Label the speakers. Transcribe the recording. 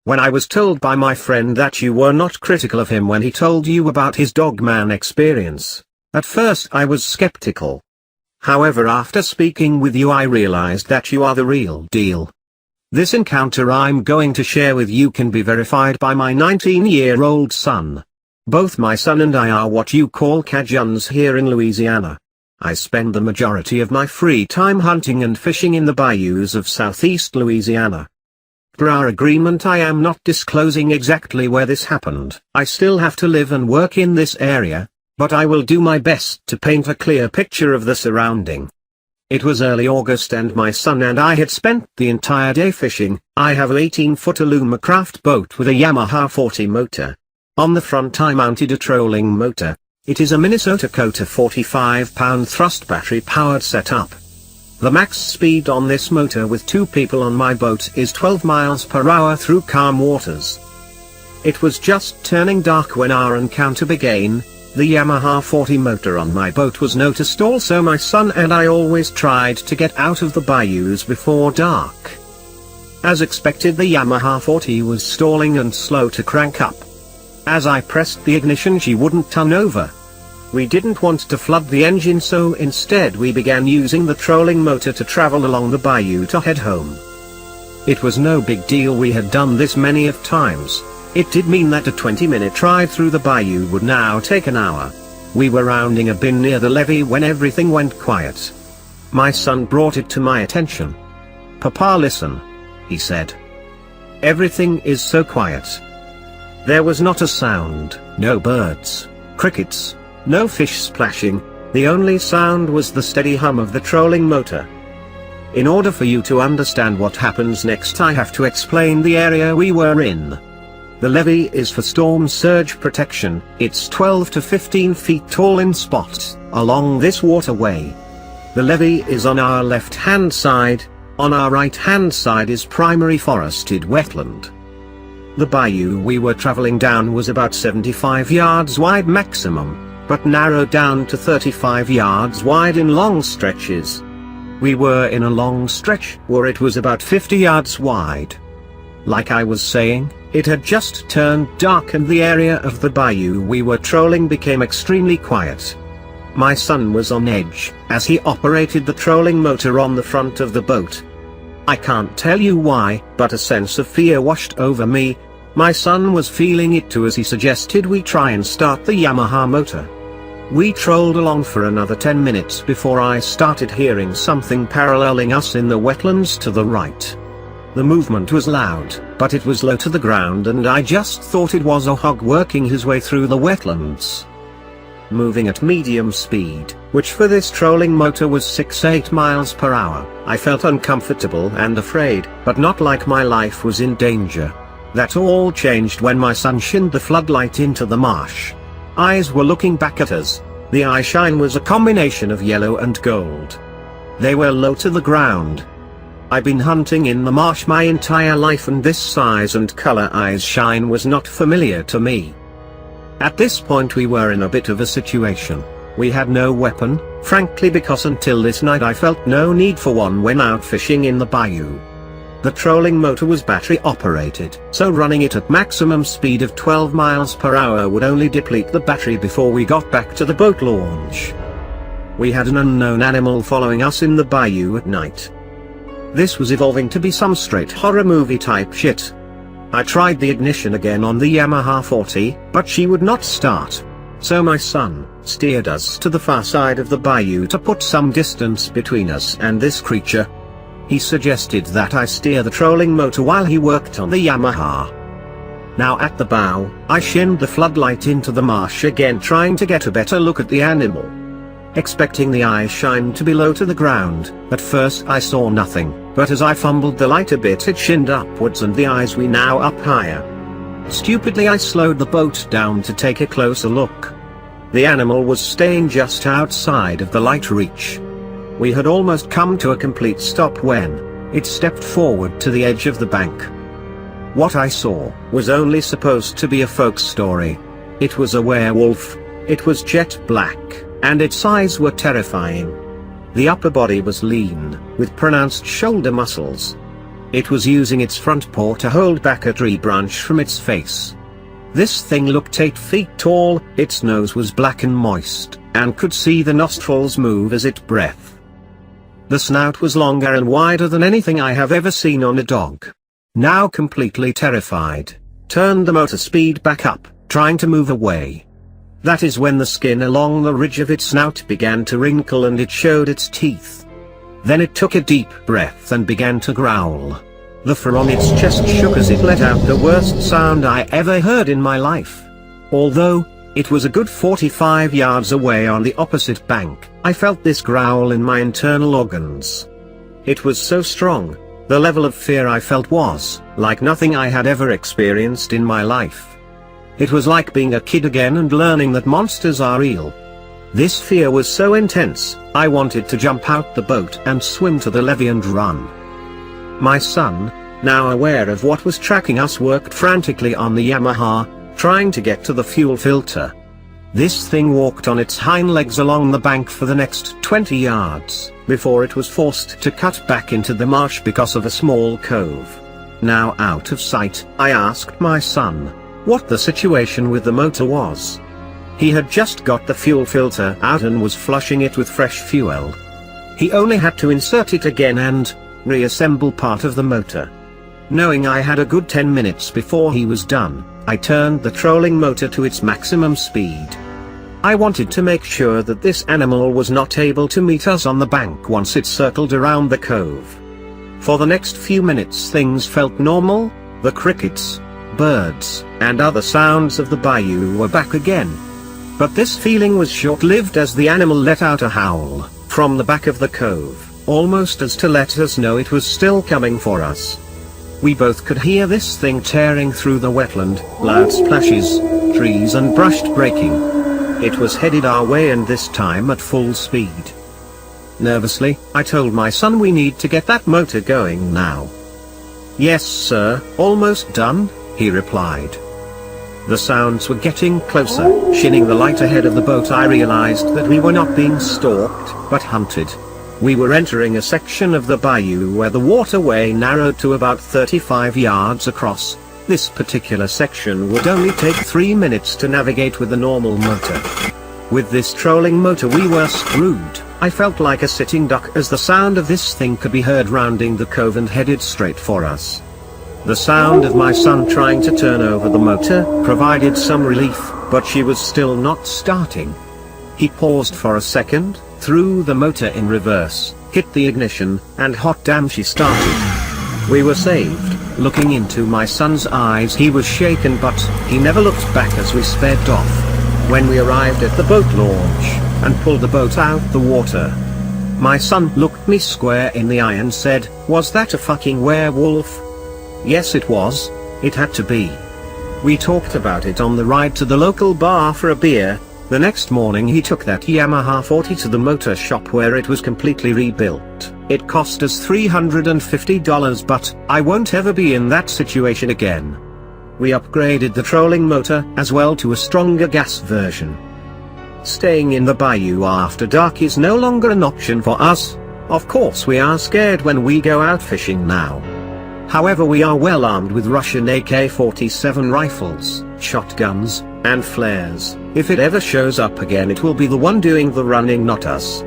Speaker 1: When I was told by my friend that you were not critical of him when he told you about his Dogman experience, at first I was skeptical. However, after speaking with you I realized that you are the real deal. This encounter I'm going to share with you can be verified by my 19-year-old son. Both my son and I are what you call Cajuns here in Louisiana. I spend the majority of my free time hunting and fishing in the bayous of southeast Louisiana. Per our agreement I am not disclosing exactly where this happened. I still have to live and work in this area, but I will do my best to paint a clear picture of the surrounding. It was early August and my son and I had spent the entire day fishing. I have an 18-foot Alumacraft boat with a Yamaha 40 motor. On the front I mounted a trolling motor. It is a Minnesota Cota 45-pound thrust battery-powered setup. The max speed on this motor with 2 people on my boat is 12 miles per hour through calm waters. It was just turning dark when our encounter began. The Yamaha 40 motor on my boat was noticed also. My son and I always tried to get out of the bayous before dark. As expected, the Yamaha 40 was stalling and slow to crank up. As I pressed the ignition she wouldn't turn over. We didn't want to flood the engine, so instead we began using the trolling motor to travel along the bayou to head home. It was no big deal, we had done this many of times. It did mean that a 20-minute ride through the bayou would now take an hour. We were rounding a bend near the levee when everything went quiet. My son brought it to my attention. "Papa, listen," he said. "Everything is so quiet." There was not a sound, no birds, crickets, no fish splashing. The only sound was the steady hum of the trolling motor. In order for you to understand what happens next, I have to explain the area we were in. The levee is for storm surge protection. It's 12 to 15 feet tall in spots along this waterway. The levee is on our left-hand side. On our right-hand side is primary forested wetland. The bayou we were traveling down was about 75 yards wide maximum, but narrowed down to 35 yards wide in long stretches. We were in a long stretch where it was about 50 yards wide. Like I was saying, it had just turned dark and the area of the bayou we were trolling became extremely quiet. My son was on edge as he operated the trolling motor on the front of the boat. I can't tell you why, but a sense of fear washed over me. My son was feeling it too as he suggested we try and start the Yamaha motor. We trolled along for another 10 minutes before I started hearing something paralleling us in the wetlands to the right. The movement was loud, but it was low to the ground and I just thought it was a hog working his way through the wetlands. Moving at medium speed, which for this trolling motor was 6-8 miles per hour, I felt uncomfortable and afraid, but not like my life was in danger. That all changed when my son shined the floodlight into the marsh. Eyes were looking back at us. The eye shine was a combination of yellow and gold. They were low to the ground. I've been hunting in the marsh my entire life and this size and color eyes shine was not familiar to me. At this point we were in a bit of a situation. We had no weapon, frankly, because until this night I felt no need for one when out fishing in the bayou. The trolling motor was battery operated, so running it at maximum speed of 12 miles per hour would only deplete the battery before we got back to the boat launch. We had an unknown animal following us in the bayou at night. This was evolving to be some straight horror movie type shit. I tried the ignition again on the Yamaha 40, but she would not start. So my son steered us to the far side of the bayou to put some distance between us and this creature. He suggested that I steer the trolling motor while he worked on the Yamaha. Now at the bow, I shined the floodlight into the marsh again, trying to get a better look at the animal. Expecting the eye shine to be low to the ground, at first I saw nothing, but as I fumbled the light a bit it shinned upwards and the eyes were now up higher. Stupidly I slowed the boat down to take a closer look. The animal was staying just outside of the light reach. We had almost come to a complete stop when it stepped forward to the edge of the bank. What I saw was only supposed to be a folk story. It was a werewolf. It was jet black, and its eyes were terrifying. The upper body was lean, with pronounced shoulder muscles. It was using its front paw to hold back a tree branch from its face. This thing looked 8 feet tall, its nose was black and moist, and could see the nostrils move as it breathed. The snout was longer and wider than anything I have ever seen on a dog. Now completely terrified, turned the motor speed back up, trying to move away. That is when the skin along the ridge of its snout began to wrinkle and it showed its teeth. Then it took a deep breath and began to growl. The fur on its chest shook as it let out the worst sound I ever heard in my life. Although it was a good 45 yards away on the opposite bank, I felt this growl in my internal organs. It was so strong, the level of fear I felt was like nothing I had ever experienced in my life. It was like being a kid again and learning that monsters are real. This fear was so intense, I wanted to jump out the boat and swim to the levee and run. My son, now aware of what was tracking us, worked frantically on the Yamaha, trying to get to the fuel filter. This thing walked on its hind legs along the bank for the next 20 yards, before it was forced to cut back into the marsh because of a small cove. Now out of sight, I asked my son what the situation with the motor was. He had just got the fuel filter out and was flushing it with fresh fuel. He only had to insert it again and reassemble part of the motor. Knowing I had a good 10 minutes before he was done, I turned the trolling motor to its maximum speed. I wanted to make sure that this animal was not able to meet us on the bank once it circled around the cove. For the next few minutes things felt normal, the crickets, birds, and other sounds of the bayou were back again. But this feeling was short-lived as the animal let out a howl from the back of the cove, almost as to let us know it was still coming for us. We both could hear this thing tearing through the wetland, loud splashes, trees and brush breaking. It was headed our way and this time at full speed. Nervously, I told my son we need to get that motor going now. "Yes sir, almost done," he replied. The sounds were getting closer. Shining the light ahead of the boat, I realized that we were not being stalked, but hunted. We were entering a section of the bayou where the waterway narrowed to about 35 yards across. This particular section would only take 3 minutes to navigate with a normal motor. With this trolling motor we were screwed. I felt like a sitting duck as the sound of this thing could be heard rounding the cove and headed straight for us. The sound of my son trying to turn over the motor provided some relief, but she was still not starting. He paused for a second, threw the motor in reverse, hit the ignition, and hot damn she started. We were saved. Looking into my son's eyes, he was shaken, but he never looked back as we sped off. When we arrived at the boat launch and pulled the boat out the water, my son looked me square in the eye and said, "Was that a fucking werewolf?" Yes it was, it had to be. We talked about it on the ride to the local bar for a beer. The next morning he took that Yamaha 40 to the motor shop where it was completely rebuilt. It cost us $350, but I won't ever be in that situation again. We upgraded the trolling motor as well to a stronger gas version. Staying in the bayou after dark is no longer an option for us. Of course we are scared when we go out fishing now. However, we are well armed with Russian AK-47 rifles, shotguns, and flares. If it ever shows up again, it will be the one doing the running, not us.